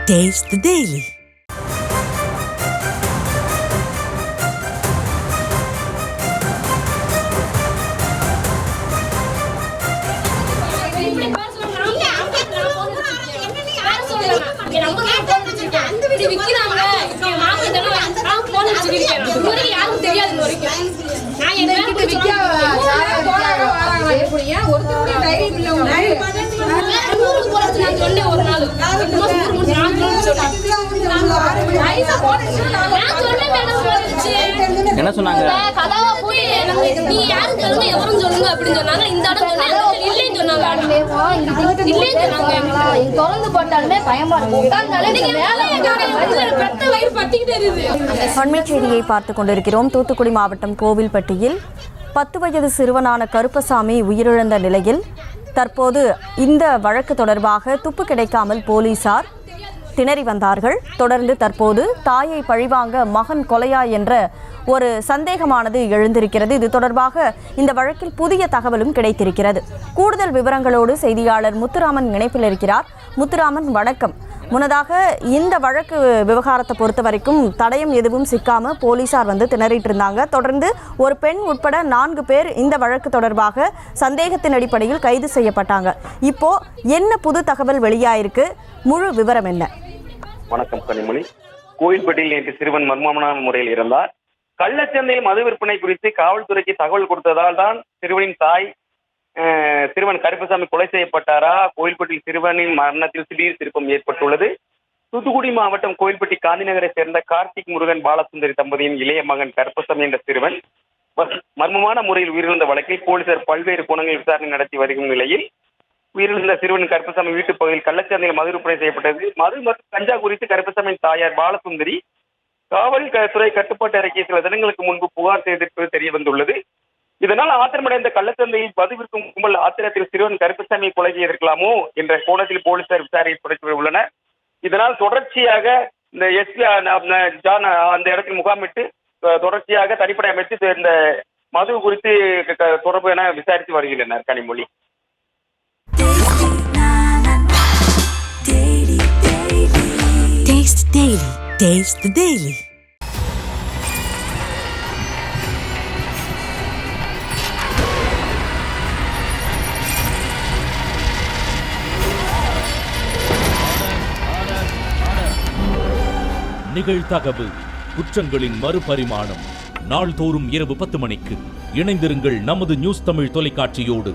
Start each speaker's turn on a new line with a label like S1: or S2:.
S1: Taste the Daily.
S2: என்ன சொன்னாங்க?
S3: அண்மைச் செய்தியை பார்த்துக் கொண்டிருக்கிறோம். தூத்துக்குடி மாவட்டம் கோவில்பட்டியில் 10 வயது சிறுவனான கருப்பசாமி உயிரிழந்த நிலையில் தற்போது இந்த வழக்கு தொடர்பாக துப்பு கிடைக்காமல் போலீசார் திணறி வந்தார்கள். தொடர்ந்து தற்போது தாயை பழிவாங்க மகன் கொலையா என்ற ஒரு சந்தேகமானது எழுந்திருக்கிறது. இது தொடர்பாக இந்த வழக்கில் புதிய தகவலும் கிடைத்திருக்கிறது. கூடுதல் விவரங்களோடு செய்தியாளர் முத்துராமன் இணைப்பில் இருக்கிறார். முத்துராமன், வணக்கம். முன்னதாக இந்த வழக்கு விவகாரத்தை பொறுத்த வரைக்கும் தடயம் எதுவும் சிக்காம போலீசார் திணறிட்டு இருந்தாங்க. தொடர்ந்து ஒரு பெண் உட்பட 4 பேர் இந்த வழக்கு தொடர்பாக சந்தேகத்தின் அடிப்படையில் கைது செய்யப்பட்டாங்க. இப்போ என்ன புது தகவல் வெளியாயிருக்கு? முழு விவரம் என்ன?
S4: வணக்கம் கனிமொழி. கோயில்பட்டியில் நேற்று சிறுவன் மர்மமான முறையில் இருந்தார். கள்ளச்சந்தையில் மது விற்பனை குறித்து காவல்துறைக்கு தகவல் கொடுத்ததால் தான் சிறுவனின் தாய் சிறுவன் கருப்பசாமி கொலை செய்யப்பட்டாரா? கோயில்பட்டியில் சிறுவனின் மரணத்தில் திடீர் திருப்பம் ஏற்பட்டுள்ளது. தூத்துக்குடி மாவட்டம் கோயில்பட்டி காந்தி நகரை சேர்ந்த கார்த்திக் முருகன் பாலசுந்தரி தம்பதியின் இளைய மகன் கருப்பசாமி என்ற சிறுவன் மர்மமான முறையில் உயிரிழந்த வழக்கில் போலீசார் பல்வேறு கோணங்களில் விசாரணை நடத்தி வருகும் நிலையில் உயிரிழந்த சிறுவன் கருப்பசாமி வீட்டு பகுதியில் கள்ளச்சந்தையில் மது விற்பனை செய்யப்பட்டது. மது மற்றும் கஞ்சா குறித்து கருப்பசாமியின் தாயார் பாலசுந்தரி காவல்துறை கட்டுப்பாட்டு அறைக்கு சில தினங்களுக்கு முன்பு புகார் செய்திருப்பது தெரிய வந்துள்ளது. இதனால் ஆத்திரமடைந்த கள்ளச்சந்தையில் மது விற்கும் கும்பல் ஆத்திரத்தில் சிறுவன் கருப்பசாமியை கொலை செய்திருக்கலாமோ என்ற கோணத்தில் போலீசார் விசாரணை நடத்தி உள்ளனர். இதனால் தொடர்ச்சியாக இந்த எஸ்பி ஜான் அந்த இடத்தில் முகாமிட்டு தொடர்ச்சியாக தனிப்படை அமைத்து இந்த மது குறித்து தொடர்பு என விசாரித்து வருகின்றனர். Kanimozhi.
S1: Taste the Daily. Taste the Daily.
S5: நிகழ்தகவு குற்றங்களின் மறுபரிமாணம். நாள்தோறும் இரவு 10 மணிக்கு இணைந்திருங்கள் நமது நியூஸ் தமிழ் தொலைக்காட்சியோடு.